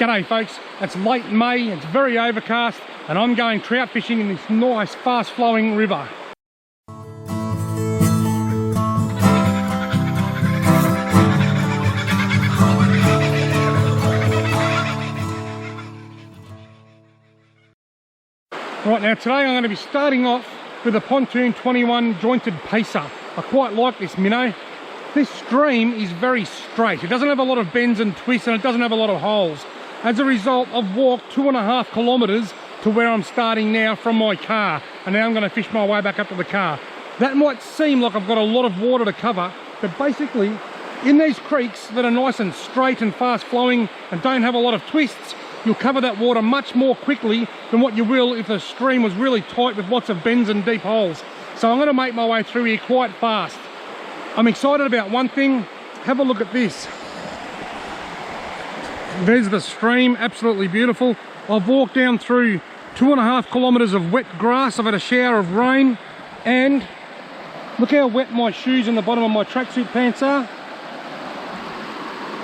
G'day folks, it's late May, it's very overcast and I'm going trout fishing in this nice fast flowing river. Right, now today I'm going to be starting off with a Pontoon 21 jointed pacer. I quite like this minnow. This stream is very straight. It doesn't have a lot of bends and twists and it doesn't have a lot of holes. As a result, I've walked 2.5 kilometres to where I'm starting now from my car, and now I'm going to fish my way back up to the car. That might seem like I've got a lot of water to cover, but basically in these creeks that are nice and straight and fast flowing and don't have a lot of twists, you'll cover that water much more quickly than what you will if the stream was really tight with lots of bends and deep holes. So I'm going to make my way through here quite fast. I'm excited about one thing. Have a look at this. There's the stream, absolutely beautiful. I've walked down through 2.5 kilometres of wet grass. I've had a shower of rain, and look how wet my shoes and the bottom of my tracksuit pants are.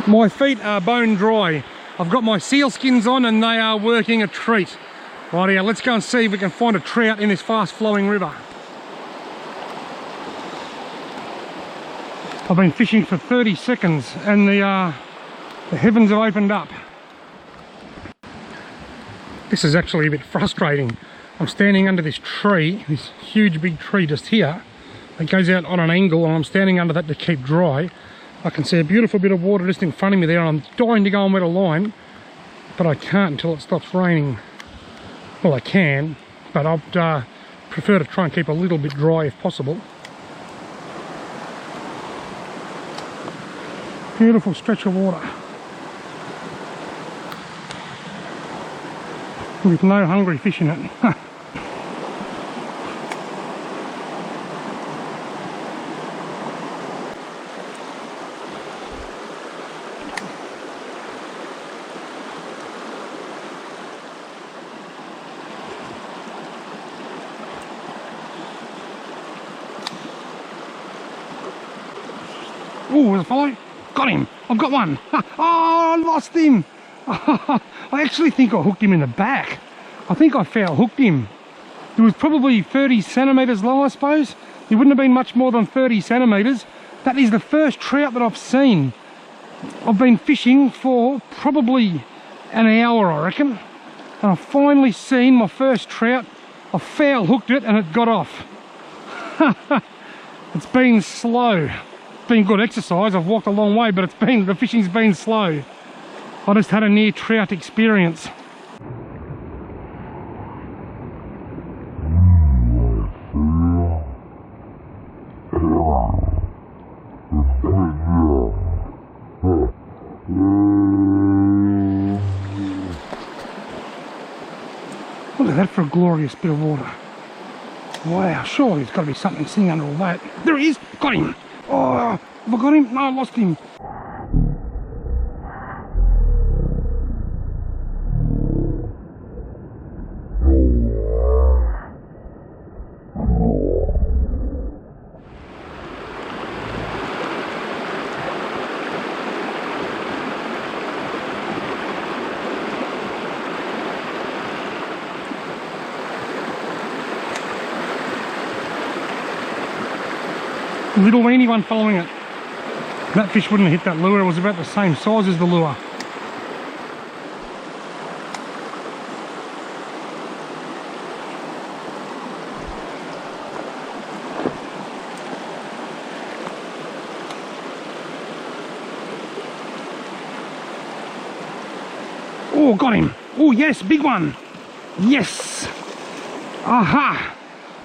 My feet are bone dry. I've got my seal skins on and they are working a treat. Right here, let's go and see if we can find a trout in this fast flowing river. I've been fishing for 30 seconds and the heavens have opened up. This is actually a bit frustrating. I'm standing under this tree, this huge big tree just here. It goes out on an angle and I'm standing under that to keep dry. I can see a beautiful bit of water just in front of me there, and I'm dying to go and wet a line, but I can't until it stops raining. Well, I can, but I'd prefer to try and keep a little bit dry if possible. Beautiful stretch of water with no hungry fish in it. Oh, there's a follow. Got him. I've got one. Oh, I lost him. I actually think I hooked him in the back. I think I foul hooked him. It was probably 30 centimetres low, I suppose. It wouldn't have been much more than 30 centimetres. That is the first trout that I've seen. I've been fishing for probably an hour, I reckon. And I've finally seen my first trout. I foul hooked it and it got off. It's been slow. Been good exercise. I've walked a long way, but the fishing's been slow. I just had a near trout experience. Look at that for a glorious bit of water. Wow, surely there's got to be something sitting under all that. There he is. Got him. Oh, have I got him? No, I lost him. Little weeny one following it. That fish wouldn't have hit that lure. It was about the same size as the lure. Oh, got him. Oh yes, big one. Yes. Aha.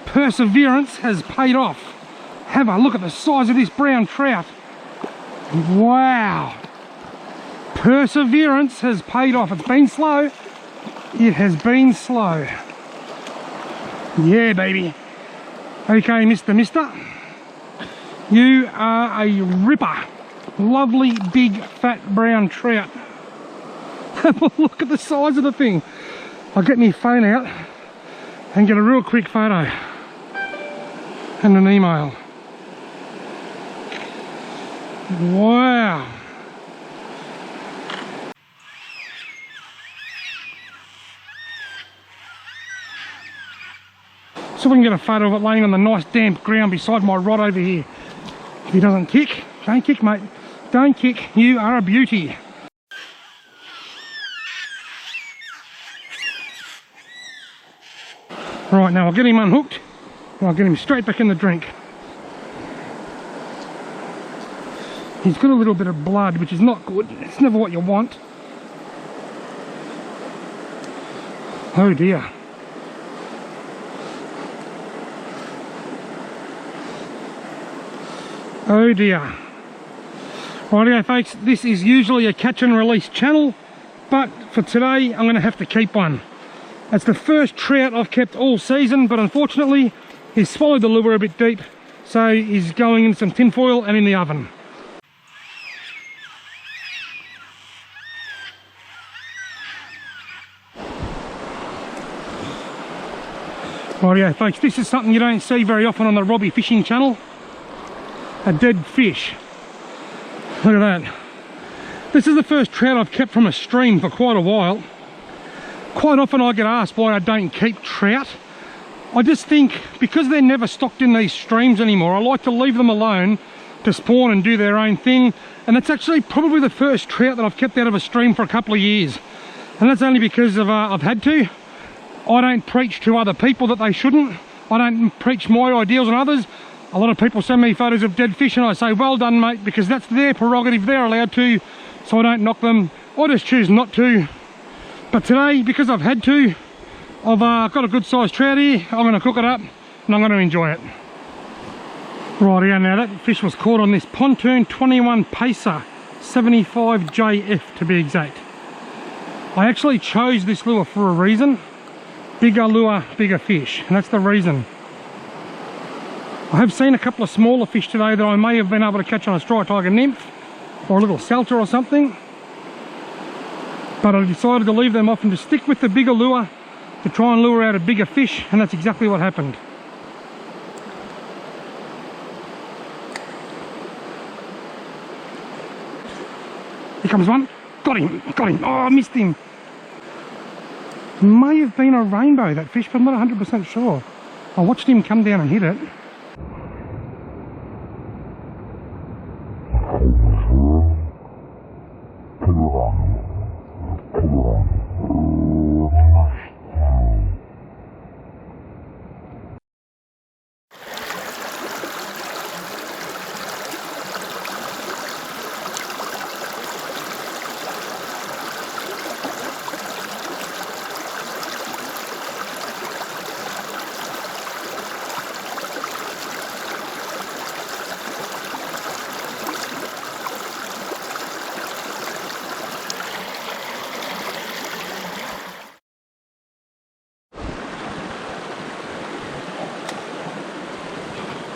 Perseverance has paid off. Have a look at the size of this brown trout. Wow. Perseverance has paid off. It's been slow. It has been slow. Yeah, baby. Okay, Mister. You are a ripper. Lovely, big, fat, brown trout. Have a look at the size of the thing. I'll get my phone out and get a real quick photo and an email. Wow. So we can get a photo of it laying on the nice damp ground beside my rod over here. If he doesn't kick, don't kick, mate. Don't kick, you are a beauty. Right, now I'll get him unhooked and I'll get him straight back in the drink. He's got a little bit of blood, which is not good. It's never what you want. Oh dear. Oh dear. Rightio folks, this is usually a catch and release channel, but for today I'm going to have to keep one. It's the first trout I've kept all season, but unfortunately he's swallowed the lure a bit deep, so he's going in some tin foil and in the oven. Rightio folks, this is something you don't see very often on the Robbie Fishing channel. A dead fish. Look at that. This is the first trout I've kept from a stream for quite a while. Quite often I get asked why I don't keep trout. I just think because they're never stocked in these streams anymore, I like to leave them alone to spawn and do their own thing. And that's actually probably the first trout that I've kept out of a stream for a couple of years. And that's only because I've had to. I don't preach to other people that they shouldn't. I don't preach my ideals on others. A lot of people send me photos of dead fish and I say, well done mate, because that's their prerogative, they're allowed to, so I don't knock them. I just choose not to. But today, because I've had to, I've got a good sized trout here. I'm going to cook it up and I'm going to enjoy it. Rightio, now that fish was caught on this Pontoon 21 Pacer 75JF to be exact. I actually chose this lure for a reason. Bigger lure, bigger fish, and that's the reason. I have seen a couple of smaller fish today that I may have been able to catch on a striped tiger nymph or a little salter or something, but I decided to leave them off and to stick with the bigger lure to try and lure out a bigger fish, and that's exactly what happened. Here comes one. Got him, got him. Oh, I missed him. May have been a rainbow, that fish, but I'm not 100% sure. I watched him come down and hit it.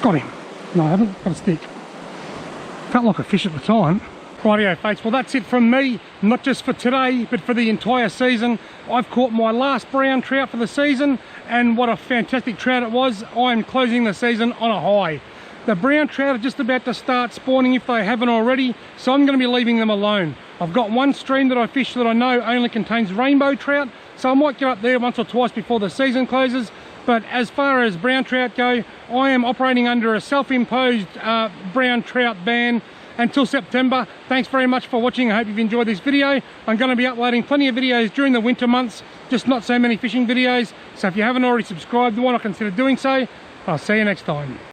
Got him. No, I haven't got a stick. Felt like a fish at the time. Rightio folks, well that's it from me, not just for today, but for the entire season. I've caught my last brown trout for the season, and what a fantastic trout it was. I'm closing the season on a high. The brown trout are just about to start spawning if they haven't already, so I'm going to be leaving them alone. I've got one stream that I fish that I know only contains rainbow trout, so I might get up there once or twice before the season closes. But as far as brown trout go, I am operating under a self-imposed brown trout ban until September. Thanks very much for watching. I hope you've enjoyed this video. I'm going to be uploading plenty of videos during the winter months, just not so many fishing videos. So if you haven't already subscribed, why not consider doing so? I'll see you next time.